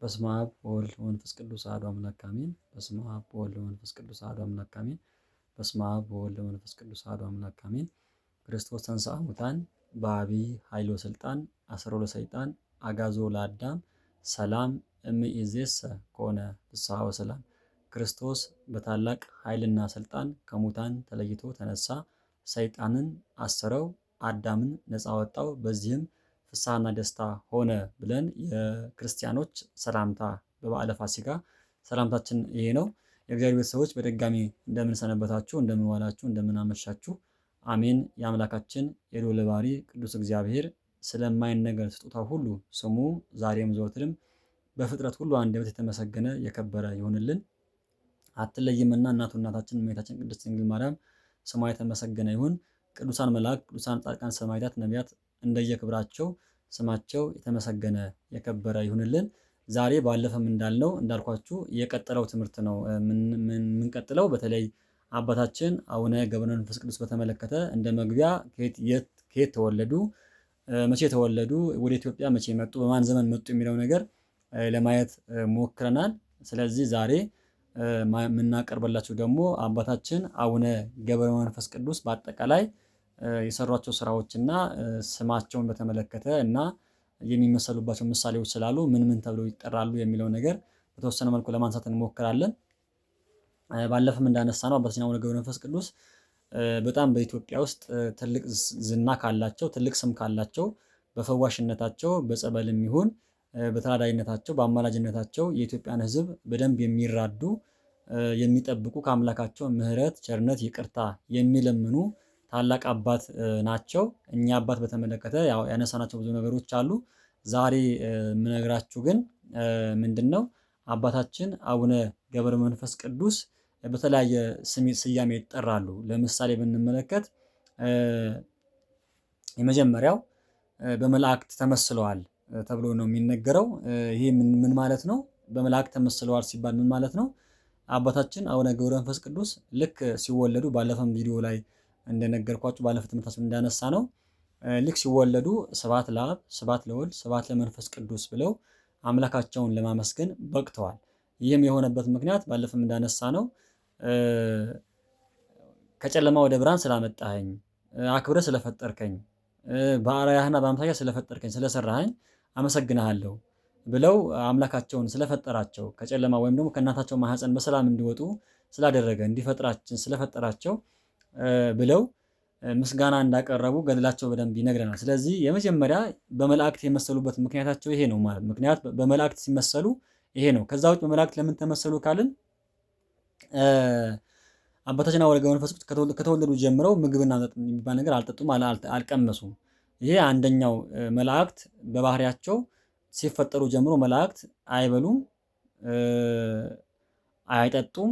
በስመ አብ ወወልድ ወመንፈስ ቅዱስ አሐዱ አምላክ አሜን። በስመ አብ ወወልድ ወመንፈስ ቅዱስ አሐዱ አምላክ አሜን። በስመ አብ ወወልድ ወመንፈስ ቅዱስ አሐዱ አምላክ አሜን። ክርስቶስ ተንሥአ እሙታን በዐቢይ ኃይል ወሥልጣን አሰሮ ለሰይጣን አግዓዞ ለአዳም ሰላም እምይእዜሰ ኮነ ፍስሐ ወሰላም። ክርስቶስ በታላቅ ኃይልና ስልጣን ከሙታን ተለይቶ ተነሳ። ሰይጣንን አሰረው፣ አዳምን ነፃ ወጣው። በዚህም ፍስሐና ደስታ ሆነ ብለን የክርስቲያኖች ሰላምታ በበዓለ ፋሲካ ሰላምታችን ይሄ ነው። የእግዚአብሔር ቤተሰቦች በድጋሚ እንደምን ሰነበታችሁ፣ እንደምን ዋላችሁ፣ እንደምን አመሻችሁ። አሜን። የአምላካችን የልዑለ ባሕርይ ቅዱስ እግዚአብሔር ስለማይነገር ስጦታው ሁሉ ስሙ ዛሬም ዘወትርም በፍጥረት ሁሉ አንደበት የተመሰገነ የከበረ ይሁንልን። አትለይምና እናታችን እመቤታችን ቅድስት ድንግል ማርያም ስሟ የተመሰገነ ይሁን። ቅዱሳን መላእክት፣ ቅዱሳን ጻድቃን፣ ሰማዕታት፣ ነቢያት እንደየክብራቸው ስማቸው የተመሰገነ የከበረ ይሁንልን። ዛሬ ባለፈም እንዳልኳችሁ የቀጠለው ትምህርት ነው የምንቀጥለው። በተለይ አባታችን አቡነ ገብረ መንፈስ ቅዱስ በተመለከተ እንደ መግቢያ ከየት ተወለዱ፣ መቼ ተወለዱ፣ ወደ ኢትዮጵያ መቼ መጡ፣ በማን ዘመን መጡ የሚለው ነገር ለማየት ሞክረናል። ስለዚህ ዛሬ የምናቀርብላችሁ ደግሞ አባታችን አቡነ ገብረ መንፈስ ቅዱስ በአጠቃላይ የሰሯቸው ስራዎችና ስማቸውን በተመለከተ እና የሚመሰሉባቸው ምሳሌዎች ስላሉ ምን ምን ተብለው ይጠራሉ የሚለው ነገር በተወሰነ መልኩ ለማንሳት እንሞክራለን። ባለፈም እንዳነሳነው አባታችን አቡነ ገብረ መንፈስ ቅዱስ በጣም በኢትዮጵያ ውስጥ ትልቅ ዝና ካላቸው፣ ትልቅ ስም ካላቸው በፈዋሽነታቸው በጸበልም ይሁን በተራዳይነታቸው በአማላጅነታቸው የኢትዮጵያን ሕዝብ በደንብ የሚራዱ የሚጠብቁ ከአምላካቸው ምሕረት፣ ቸርነት፣ ይቅርታ የሚለምኑ ታላቅ አባት ናቸው። እኛ አባት በተመለከተ ያነሳናቸው ብዙ ነገሮች አሉ። ዛሬ የምነግራችሁ ግን ምንድነው አባታችን አቡነ ገብረ መንፈስ ቅዱስ በተለያየ ስያሜ ይጠራሉ። ለምሳሌ ብንመለከት የመጀመሪያው በመላእክት ተመስለዋል ተብሎ ነው የሚነገረው። ይሄ ምን ማለት ነው? በመላእክት ተመስለዋል ሲባል ምን ማለት ነው? አባታችን አቡነ ገብረ መንፈስ ቅዱስ ልክ ሲወለዱ ባለፈም ቪዲዮ ላይ እንደነገርኳችሁ ባለፈው ትምህርታችን እንዳነሳ ነው ልክ ሲወለዱ ስብሐት ለአብ ስብሐት ለወልድ ስብሐት ለመንፈስ ቅዱስ ብለው አምላካቸውን ለማመስገን በቅተዋል። ይህም የሆነበት ምክንያት ባለፈም እንዳነሳ ነው ከጨለማ ወደ ብርሃን ስላመጣኸኝ፣ አክብረህ ስለፈጠርከኝ፣ በአርአያህና በአምሳልህ ስለፈጠርከኝ፣ ስለሰራኸኝ አመሰግንሃለሁ ብለው አምላካቸውን ስለፈጠራቸው ከጨለማ ወይም ደግሞ ከእናታቸው ማህፀን በሰላም እንዲወጡ ስላደረገ እንዲፈጥራችን ስለፈጠራቸው ብለው ምስጋና እንዳቀረቡ ገድላቸው በደንብ ይነግረናል። ስለዚህ የመጀመሪያ በመላእክት የመሰሉበት ምክንያታቸው ይሄ ነው ማለት ምክንያት በመላእክት ሲመሰሉ ይሄ ነው። ከዛ ውጭ በመላእክት ለምን ተመሰሉ ካልን አባታችን አቡነ ገብረ መንፈስ ቅዱስ ከተወለዱ ጀምረው ምግብና መጠጥ የሚባል ነገር አልጠጡም፣ አልቀመሱም። ይሄ አንደኛው መላእክት በባህሪያቸው ሲፈጠሩ ጀምሮ መላእክት አይበሉም፣ አይጠጡም፣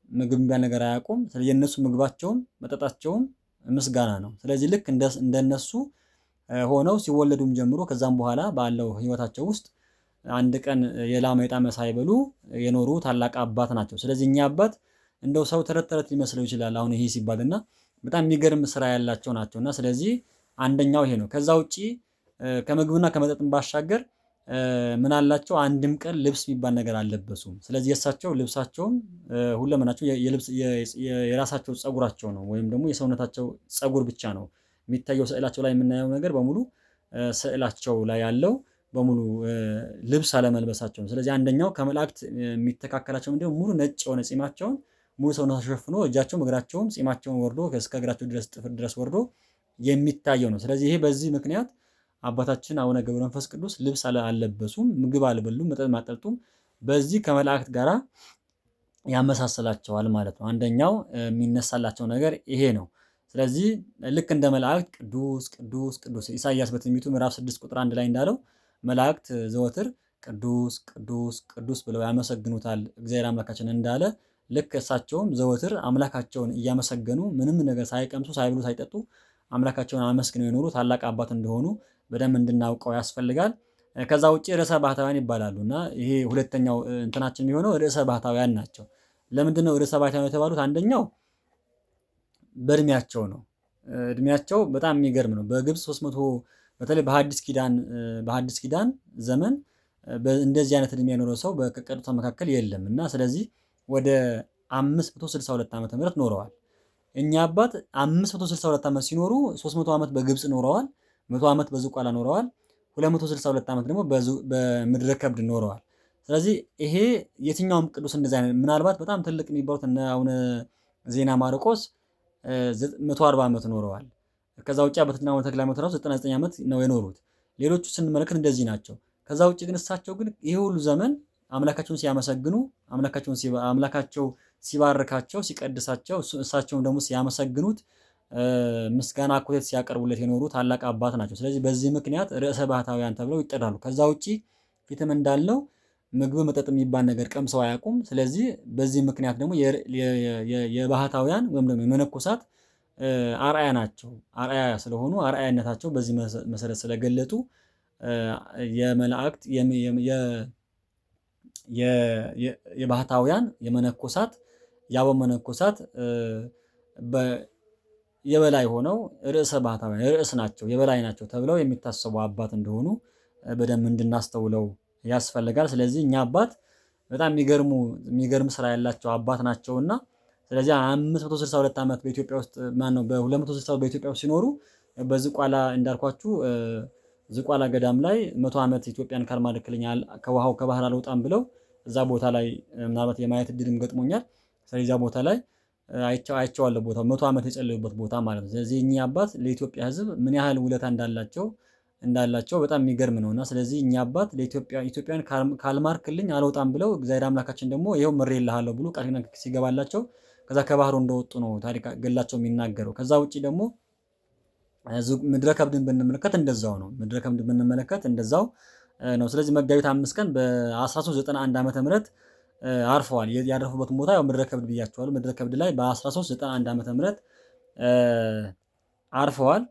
ምግብ የሚባል ነገር አያውቁም። ስለዚህ የነሱ ምግባቸውም መጠጣቸውም ምስጋና ነው። ስለዚህ ልክ እንደነሱ ሆነው ሲወለዱም ጀምሮ ከዛም በኋላ ባለው ህይወታቸው ውስጥ አንድ ቀን የላመ የጣመ ሳይበሉ የኖሩ ታላቅ አባት ናቸው። ስለዚህ እኛ አባት እንደው ሰው ተረት ሊመስለው ይችላል አሁን ይሄ ሲባልና በጣም የሚገርም ስራ ያላቸው ናቸውና ስለዚህ አንደኛው ይሄ ነው። ከዛ ውጪ ከምግብና ከመጠጥም ባሻገር ምን አላቸው? አንድም ቀን ልብስ የሚባል ነገር አልለበሱም። ስለዚህ የእሳቸው ልብሳቸውም ሁለመናቸው የራሳቸው ፀጉራቸው ነው ወይም ደግሞ የሰውነታቸው ፀጉር ብቻ ነው የሚታየው። ስዕላቸው ላይ የምናየው ነገር በሙሉ ስዕላቸው ላይ ያለው በሙሉ ልብስ አለመልበሳቸው ነው። ስለዚህ አንደኛው ከመላእክት የሚተካከላቸው ምንድነው? ሙሉ ነጭ የሆነ ጺማቸውን ሙሉ ሰውነታቸው ሸፍኖ እጃቸውም እግራቸውም ጺማቸውን ወርዶ እስከ እግራቸው ድረስ ጥፍር ድረስ ወርዶ የሚታየው ነው። ስለዚህ ይሄ በዚህ ምክንያት አባታችን አቡነ ገብረ መንፈስ ቅዱስ ልብስ አልለበሱም፣ ምግብ አልበሉም፣ መጠጥ አልጠጡም። በዚህ ከመላእክት ጋራ ያመሳሰላቸዋል ማለት ነው። አንደኛው የሚነሳላቸው ነገር ይሄ ነው። ስለዚህ ልክ እንደ መላእክት ቅዱስ ቅዱስ ቅዱስ ኢሳይያስ በትንቢቱ ምዕራፍ 6 ቁጥር 1 ላይ እንዳለው መላእክት ዘወትር ቅዱስ ቅዱስ ቅዱስ ብለው ያመሰግኑታል እግዚአብሔር አምላካችን እንዳለ ልክ እሳቸውም ዘወትር አምላካቸውን እያመሰገኑ ምንም ነገር ሳይቀምሱ ሳይብሉ ሳይጠጡ አምላካቸውን አመስግነው የኖሩ ታላቅ አባት እንደሆኑ በደንብ እንድናውቀው ያስፈልጋል። ከዛ ውጪ ርዕሰ ባህታውያን ይባላሉ እና ይሄ ሁለተኛው እንትናችን የሚሆነው ርዕሰ ባህታውያን ናቸው። ለምንድነው ርዕሰ ባህታውያን የተባሉት? አንደኛው በእድሜያቸው ነው። እድሜያቸው በጣም የሚገርም ነው። በግብፅ 300 በተለይ በሐዲስ ኪዳን ዘመን እንደዚህ አይነት እድሜ የኖረው ሰው ከቅዱሳን መካከል የለም እና ስለዚህ ወደ 562 ዓመተ ምህረት ኖረዋል። እኛ አባት 562 ዓመት ሲኖሩ 300 ዓመት በግብፅ ኖረዋል። 100 ዓመት በዝቋላ ኖረዋል። 262 ዓመት ደግሞ በምድረ ከብድ ኖረዋል። ስለዚህ ይሄ የትኛውም ቅዱስ እንደዚህ አይነት ምናልባት በጣም ትልቅ የሚባሉት እነ አቡነ ዜና ማርቆስ 140 ዓመት ኖረዋል። ከዛ ውጭ አባታችን አቡነ ተክለ ሃይማኖት ራሱ 99 ዓመት ነው የኖሩት። ሌሎቹ ስንመለከት እንደዚህ ናቸው። ከዛ ውጭ ግን እሳቸው ግን ይሄ ሁሉ ዘመን አምላካቸውን ሲያመሰግኑ አምላካቸው ሲባርካቸው ሲቀድሳቸው እሳቸውም ደግሞ ሲያመሰግኑት ምስጋና አኮቴት ሲያቀርቡለት የኖሩ ታላቅ አባት ናቸው። ስለዚህ በዚህ ምክንያት ርዕሰ ባህታውያን ተብለው ይጠራሉ። ከዛ ውጪ ፊትም እንዳልነው ምግብ መጠጥ የሚባል ነገር ቀምሰው አያውቁም። ስለዚህ በዚህ ምክንያት ደግሞ የባህታውያን ወይም ደግሞ የመነኮሳት አርአያ ናቸው። አርአያ ስለሆኑ አርአያነታቸው በዚህ መሰረት ስለገለጡ የመላእክት የባህታውያን የመነኮሳት የአበው መነኮሳት የበላይ ሆነው ርዕሰ ባህታውያን ርዕስ ናቸው የበላይ ናቸው ተብለው የሚታሰቡ አባት እንደሆኑ በደንብ እንድናስተውለው ያስፈልጋል። ስለዚህ እኛ አባት በጣም የሚገርም ስራ ያላቸው አባት ናቸውና ስለዚህ 562 ዓመት በኢትዮጵያ ውስጥ ማነው በ260 በኢትዮጵያ ውስጥ ሲኖሩ በዝቋላ እንዳልኳችሁ ዝቋላ ገዳም ላይ 100 ዓመት ኢትዮጵያን ካልማልክልኛል ከውሃው ከባህር አልወጣም ብለው እዛ ቦታ ላይ ምናልባት የማየት እድልም ገጥሞኛል። ስለዚህ እዛ ቦታ ላይ አይቼዋለሁ። ቦታው 100 ዓመት የጸለዩበት ቦታ ማለት ነው። ስለዚህ እኚህ አባት ለኢትዮጵያ ሕዝብ ምን ያህል ውለታ እንዳላቸው በጣም የሚገርም ነውና ስለዚህ እኚህ አባት ኢትዮጵያን ካልማርክልኝ አልወጣም ብለው እግዚአብሔር አምላካችን ደግሞ ይኸው ምሬልሃለሁ ብሎ ቃል ኪዳን ሲገባላቸው ከዛ ከባህሩ እንደወጡ ነው ታሪክ ገላቸው የሚናገረው። ከዛ ውጪ ደግሞ ምድረ ከብድን ብንመለከት እንደዛው ነው። ምድረ ከብድን ብንመለከት እንደዛው ነው። ስለዚህ መጋቢት 5 ቀን በ1391 ዓመተ ምህረት አርፈዋል። ያረፉበትን ቦታ ያው ምድረ ከብድ ብያቸዋለሁ። ምድረ ከብድ ላይ በ1391 ዓመተ ምህረት አርፈዋል።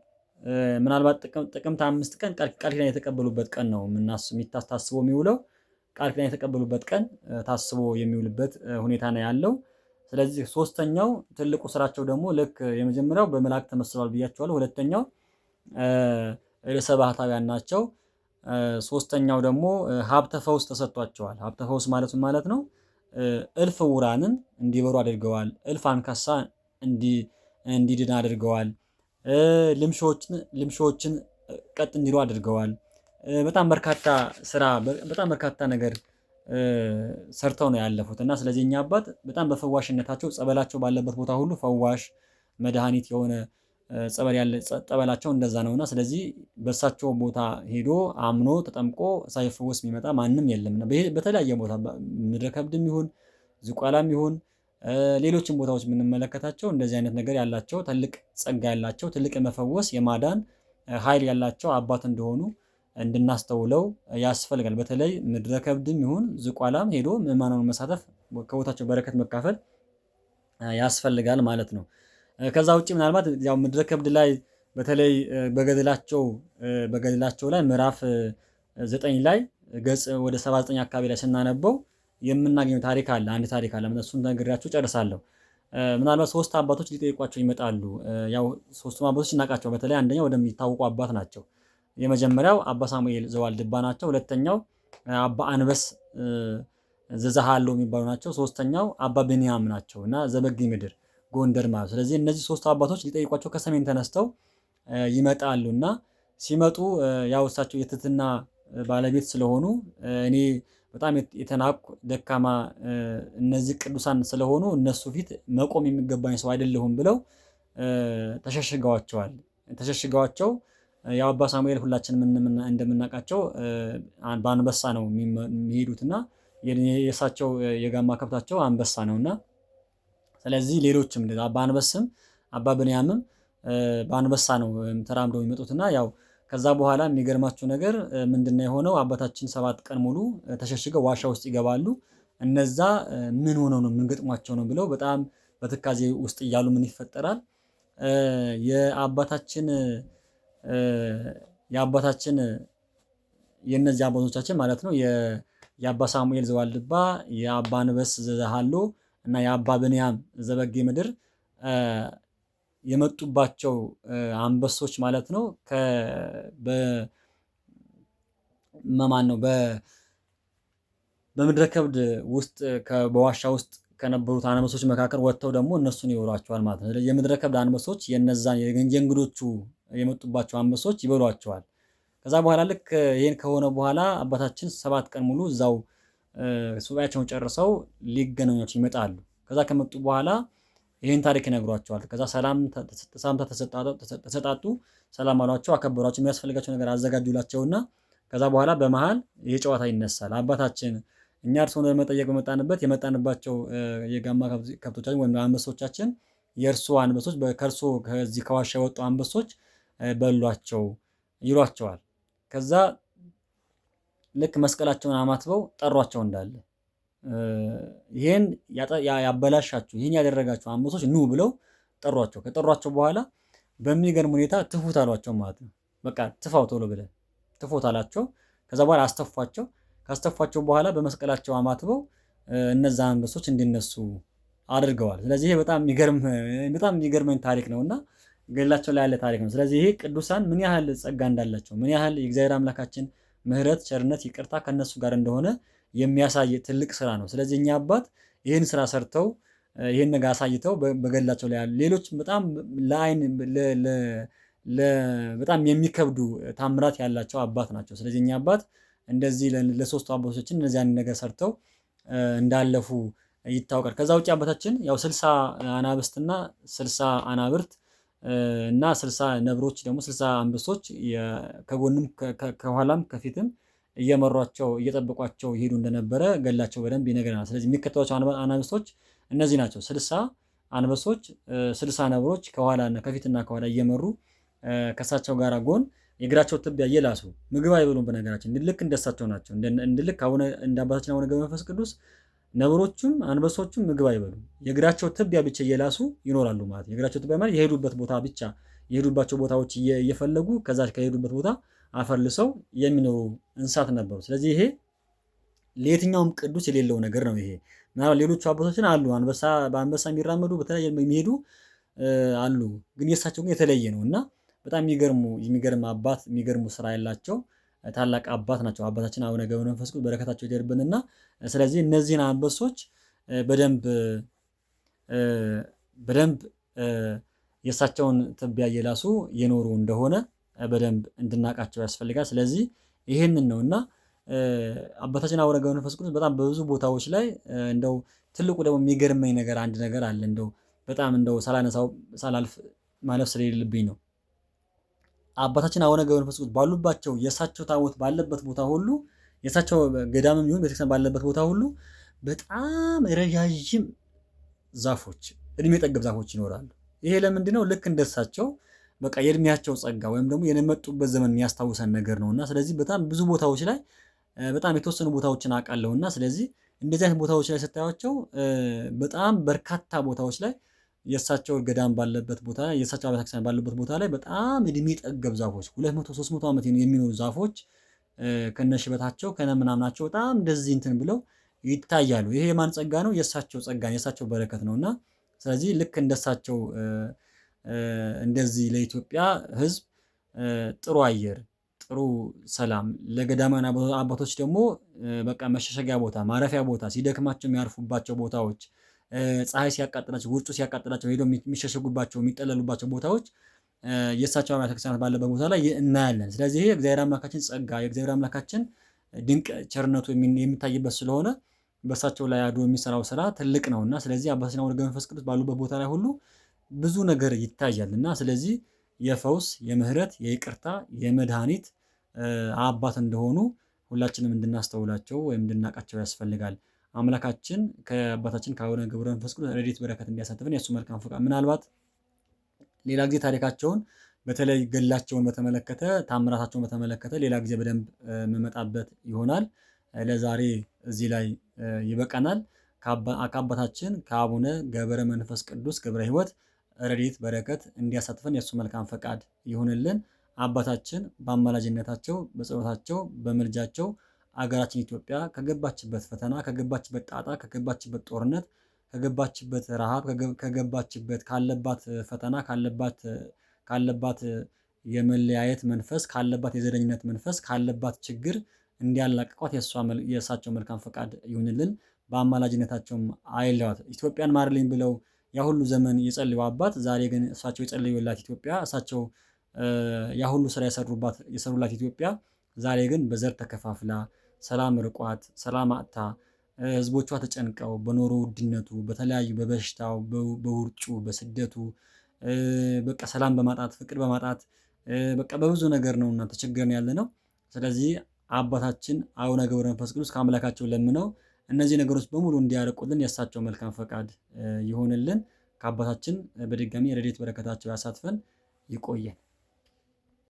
ምናልባት ጥቅምት 5 ቀን ቃል ኪዳን የተቀበሉበት ቀን ነው ታስቦ የሚውለው። ቃል ኪዳን የተቀበሉበት ቀን ታስቦ የሚውልበት ሁኔታ ነው ያለው። ስለዚህ ሶስተኛው ትልቁ ስራቸው ደግሞ ልክ የመጀመሪያው በመላእክት ተመስለዋል ብያቸዋለሁ። ሁለተኛው ርዕሰ ባህታውያን ናቸው። ሶስተኛው ደግሞ ሀብተ ፈውስ ተሰጥቷቸዋል። ሀብተ ፈውስ ማለት ነው እልፍ ዕውራንን እንዲበሩ አድርገዋል። እልፍ አንካሳ እንዲድን አድርገዋል። ልምሾችን ቀጥ እንዲሉ አድርገዋል። በጣም በርካታ ስራ በጣም በርካታ ነገር ሰርተው ነው ያለፉት እና ስለዚህ እኛ አባት በጣም በፈዋሽነታቸው ጸበላቸው ባለበት ቦታ ሁሉ ፈዋሽ መድኃኒት የሆነ ጸበላቸው እንደዛ ነውና ስለዚህ በእሳቸው ቦታ ሄዶ አምኖ ተጠምቆ ሳይፈወስ የሚመጣ ማንም የለም። እና በተለያየ ቦታ ምድረ ከብድም ይሁን ዝቋላም ይሁን ሌሎችም ቦታዎች የምንመለከታቸው እንደዚህ አይነት ነገር ያላቸው ትልቅ ጸጋ ያላቸው ትልቅ የመፈወስ የማዳን ኃይል ያላቸው አባት እንደሆኑ እንድናስተውለው ያስፈልጋል። በተለይ ምድረ ከብድም ይሁን ዝቋላም ሄዶ ምዕመናኑን መሳተፍ ከቦታቸው በረከት መካፈል ያስፈልጋል ማለት ነው። ከዛ ውጪ ምናልባት ያው ምድረ ከብድ ላይ በተለይ በገድላቸው ላይ ምዕራፍ 9 ላይ ገጽ ወደ 79 አካባቢ ላይ ስናነበው የምናገኘው ታሪክ አለ። አንድ ታሪክ አለ። እሱን ነግሬያችሁ ጨርሳለሁ። ምናልባት ሶስት አባቶች ሊጠይቋቸው ይመጣሉ። ያው ሶስቱም አባቶች እናውቃቸው። በተለይ አንደኛው ወደሚታወቁ አባት ናቸው። የመጀመሪያው አባ ሳሙኤል ዘዋልድባ ናቸው። ሁለተኛው አባ አንበስ ዘዛሃሎ የሚባሉ ናቸው። ሶስተኛው አባ ብንያም ናቸው እና ዘበጊ ምድር ጎንደር ማለት። ስለዚህ እነዚህ ሶስቱ አባቶች ሊጠይቋቸው ከሰሜን ተነስተው ይመጣሉ እና ሲመጡ ያው እሳቸው የትህትና ባለቤት ስለሆኑ እኔ በጣም የተናቅኩ ደካማ እነዚህ ቅዱሳን ስለሆኑ እነሱ ፊት መቆም የሚገባኝ ሰው አይደለሁም ብለው ተሸሽገዋቸው ያው አባ ሳሙኤል ሁላችንም እንደምናውቃቸው በአንበሳ ነው የሚሄዱትና የእሳቸው የጋማ ከብታቸው አንበሳ ነውና ስለዚህ ሌሎችም አባ አንበስም አባ ብንያምም በአንበሳ ነው ተራምደው የሚመጡትና ያው ከዛ በኋላ የሚገርማችሁ ነገር ምንድነው የሆነው? አባታችን 7 ቀን ሙሉ ተሸሽገው ዋሻ ውስጥ ይገባሉ። እነዛ ምን ሆነው ነው ምን ገጥሟቸው ነው ብለው በጣም በትካዜ ውስጥ እያሉ ምን ይፈጠራል? የአባታችን የነዚህ አባቶቻችን ማለት ነው የአባ ሳሙኤል ዘዋልድባ የአባ አንበስ ዘዛሃሎ እና የአባ ብንያም ዘበጌ ምድር የመጡባቸው አንበሶች ማለት ነው በምድረ ከብድ ውስጥ በዋሻ ውስጥ ከነበሩት አንበሶች መካከል ወጥተው ደግሞ እነሱን ይበሏቸዋል ማለት ነው። ስለዚህ የምድረ ከብድ አንበሶች የነዛን የእንግዶቹ የመጡባቸው አንበሶች ይበሏቸዋል። ከዛ በኋላ ልክ ይሄን ከሆነ በኋላ አባታችን 7 ቀን ሙሉ እዛው ሱባኤያቸውን ጨርሰው ሊገናኟቸው ይመጣሉ። ከዛ ከመጡ በኋላ ይሄን ታሪክ ይነግሯቸዋል። ከዛ ሰላምታ ተሰጣጡ፣ ሰላም አሏቸው፣ አከበሯቸው፣ የሚያስፈልጋቸው ነገር አዘጋጁላቸውና ከዛ በኋላ በመሃል ይሄ ጨዋታ ይነሳል። አባታችን እኛ እርስዎን ለመጠየቅ የመጣንባቸው የጋማ ከብቶቻችን ወይም አንበሶቻችን የእርሶ አንበሶች ከእርሶ ከዚህ ከዋሻ የወጡ አንበሶች በሏቸው ይሏቸዋል። ከዛ ልክ መስቀላቸውን አማትበው ጠሯቸው እንዳለ ይሄን ያበላሻችሁ ይሄን ያደረጋችሁ አንበሶች ኑ ብለው ጠሯቸው። ከጠሯቸው በኋላ በሚገርም ሁኔታ ትፉት አሏቸው ማለት ነው። በቃ ትፋው ቶሎ ብለህ ትፉት አላቸው። ከዛ በኋላ አስተፏቸው። ካስተፏቸው በኋላ በመስቀላቸው አማትበው እነዛ አንበሶች እንዲነሱ አድርገዋል። ስለዚህ ይሄ በጣም የሚገርመኝ ታሪክ ነውና ገድላቸው ላይ ያለ ታሪክ ነው። ስለዚህ ይሄ ቅዱሳን ምን ያህል ጸጋ እንዳላቸው ምን ያህል የእግዚአብሔር አምላካችን ምሕረት፣ ቸርነት፣ ይቅርታ ከነሱ ጋር እንደሆነ የሚያሳይ ትልቅ ስራ ነው። ስለዚህ እኛ አባት ይህን ስራ ሰርተው ይህን ነገር አሳይተው በገድላቸው ላይ ያሉ ሌሎች በጣም ለአይን በጣም የሚከብዱ ታምራት ያላቸው አባት ናቸው። ስለዚህ እኛ አባት እንደዚህ ለሶስቱ አባቶቻችን እነዚህ ያን ነገር ሰርተው እንዳለፉ ይታወቃል። ከዛ ውጭ አባታችን ያው 60 አናብስትና 60 አናብርት እና 60 ነብሮች ደግሞ 60 አንበሶች ከጎንም ከኋላም ከፊትም እየመሯቸው እየጠበቋቸው ይሄዱ እንደነበረ ገድላቸው በደንብ ይነግረናል። ስለዚህ የሚከተሏቸው አናብስቶች እነዚህ ናቸው። 60 አንበሶች፣ 60 ነብሮች ከኋላና ከፊትና ከኋላ እየመሩ ከእሳቸው ጋር ጎን የእግራቸው ትቢያ እየላሱ ምግብ አይበሉም። በነገራችን ልክ እንደሳቸው ናቸው። ልክ እንደ አባታችን አቡነ ገብረ መንፈስ ቅዱስ ነብሮቹም አንበሶቹም ምግብ አይበሉም። የእግራቸው ትቢያ ብቻ እየላሱ ይኖራሉ ማለት ነው። የእግራቸው ትቢያ ማለት የሄዱበት ቦታ ብቻ የሄዱባቸው ቦታዎች እየፈለጉ ከዛ ከሄዱበት ቦታ አፈልሰው የሚኖሩ እንስሳት ነበሩ። ስለዚህ ይሄ ለየትኛውም ቅዱስ የሌለው ነገር ነው። ይሄ ምናልባት ሌሎቹ አባቶችን አሉ በአንበሳ የሚራመዱ በተለያየ የሚሄዱ አሉ፣ ግን የእሳቸው ግን የተለየ ነው እና በጣም የሚገርም አባት የሚገርሙ ስራ ያላቸው ታላቅ አባት ናቸው። አባታችን አቡነ ገብረ መንፈስ ቅዱስ በረከታቸው ይደርብንና ስለዚህ እነዚህን አንበሶች በደንብ የእሳቸውን ትቢያ እየላሱ የኖሩ እንደሆነ በደንብ እንድናቃቸው ያስፈልጋል። ስለዚህ ይሄንን ነውና አባታችን አቡነ ገብረ መንፈስ ቅዱስ በጣም በብዙ ቦታዎች ላይ እንደው ትልቁ ደግሞ የሚገርመኝ ነገር አንድ ነገር አለ። በጣም ሳላነሳው ሳላልፍ ማለፍ ስለሌለብኝ ነው። አባታችን አቡነ ገብረ መንፈስ ቅዱስ ባሉባቸው የእሳቸው ታቦት ባለበት ቦታ ሁሉ የእሳቸው ገዳምም ይሁን ቤተክርስቲያን ባለበት ቦታ ሁሉ በጣም ረዣዥም ዛፎች እድሜ ጠገብ ዛፎች ይኖራሉ። ይሄ ለምንድን ነው? ልክ እንደሳቸው በቃ የእድሜያቸው ጸጋ ወይም ደግሞ የመጡበት ዘመን የሚያስታውሰን ነገር ነውና ስለዚህ በጣም ብዙ ቦታዎች ላይ በጣም የተወሰኑ ቦታዎችን አውቃለሁና ስለዚህ እንደዚህ አይነት ቦታዎች ላይ ስታያቸው በጣም በርካታ ቦታዎች ላይ የእሳቸው ገዳም ባለበት ቦታ ላይ የእሳቸው ቤተክርስቲያን ባለበት ቦታ ላይ በጣም እድሜ ጠገብ ዛፎች 200-300 ዓመት የሚኖሩ ዛፎች ከነሽበታቸው ከነምናምናቸው በጣም እንደዚህ እንትን ብለው ይታያሉ። ይሄ የማን ጸጋ ነው? የእሳቸው ጸጋ ነው፣ የእሳቸው በረከት ነውና ስለዚህ ልክ እንደሳቸው እንደዚህ ለኢትዮጵያ ሕዝብ ጥሩ አየር፣ ጥሩ ሰላም፣ ለገዳማውያን አባቶች ደግሞ በቃ መሸሸጊያ ቦታ፣ ማረፊያ ቦታ፣ ሲደክማቸው የሚያርፉባቸው ቦታዎች፣ ፀሐይ ሲያቃጥላቸው፣ ውርጩ ሲያቃጥላቸው ሄደው የሚሸሸጉባቸው የሚጠለሉባቸው ቦታዎች የእሳቸው አብያተ ክርስቲያናት ባለበት ቦታ ላይ እናያለን። ስለዚህ ይሄ እግዚአብሔር አምላካችን ጸጋ የእግዚአብሔር አምላካችን ድንቅ ቸርነቱ የሚታይበት ስለሆነ በእሳቸው ላይ አድሮ የሚሰራው ስራ ትልቅ ነውና ስለዚህ አባታችን አቡነ ገብረ መንፈስ ቅዱስ ባሉበት ቦታ ላይ ሁሉ ብዙ ነገር ይታያልና ስለዚህ የፈውስ፣ የምህረት፣ የይቅርታ፣ የመድኃኒት አባት እንደሆኑ ሁላችንም እንድናስተውላቸው ወይም እንድናቃቸው ያስፈልጋል። አምላካችን ከአባታችን ከአቡነ ገብረ መንፈስ ቅዱስ ረድኤት በረከት እንዲያሳትፈን የእሱ መልካም ፈቃድ። ምናልባት ሌላ ጊዜ ታሪካቸውን በተለይ ገድላቸውን በተመለከተ ታምራታቸውን በተመለከተ ሌላ ጊዜ በደንብ የምመጣበት ይሆናል። ለዛሬ እዚህ ላይ ይበቃናል። ከአባታችን ከአቡነ ገብረ መንፈስ ቅዱስ ገብረ ሕይወት ረድኤት በረከት እንዲያሳትፈን የእሱ መልካም ፈቃድ ይሁንልን። አባታችን በአማላጅነታቸው በጸሎታቸው በምልጃቸው አገራችን ኢትዮጵያ ከገባችበት ፈተና ከገባችበት ጣጣ ከገባችበት ጦርነት ከገባችበት ረሃብ ከገባችበት ካለባት ፈተና ካለባት የመለያየት መንፈስ ካለባት የዘረኝነት መንፈስ ካለባት ችግር እንዲያላቅቋት የእሳቸው መልካም ፈቃድ ይሁንልን። በአማላጅነታቸውም አይለዋት። ኢትዮጵያን ማርልኝ ብለው ያ ሁሉ ዘመን የጸለዩ አባት ዛሬ ግን እሳቸው የጸለዩላት ኢትዮጵያ እሳቸው ያ ሁሉ ስራ የሰሩላት ኢትዮጵያ ዛሬ ግን በዘር ተከፋፍላ ሰላም ርቋት ሰላም አጥታ ህዝቦቿ ተጨንቀው በኑሮ ውድነቱ በተለያዩ በበሽታው በውርጩ በስደቱ በቃ ሰላም በማጣት ፍቅር በማጣት በቃ በብዙ ነገር ነውና ተቸግረን ያለነው። ስለዚህ አባታችን አቡነ ገብረ መንፈስ ቅዱስ ከአምላካቸው ለምነው እነዚህ ነገሮች በሙሉ እንዲያርቁልን የእሳቸው መልካም ፈቃድ ይሆንልን። ከአባታችን በድጋሚ ረድኤት በረከታቸው ያሳትፈን። ይቆየን።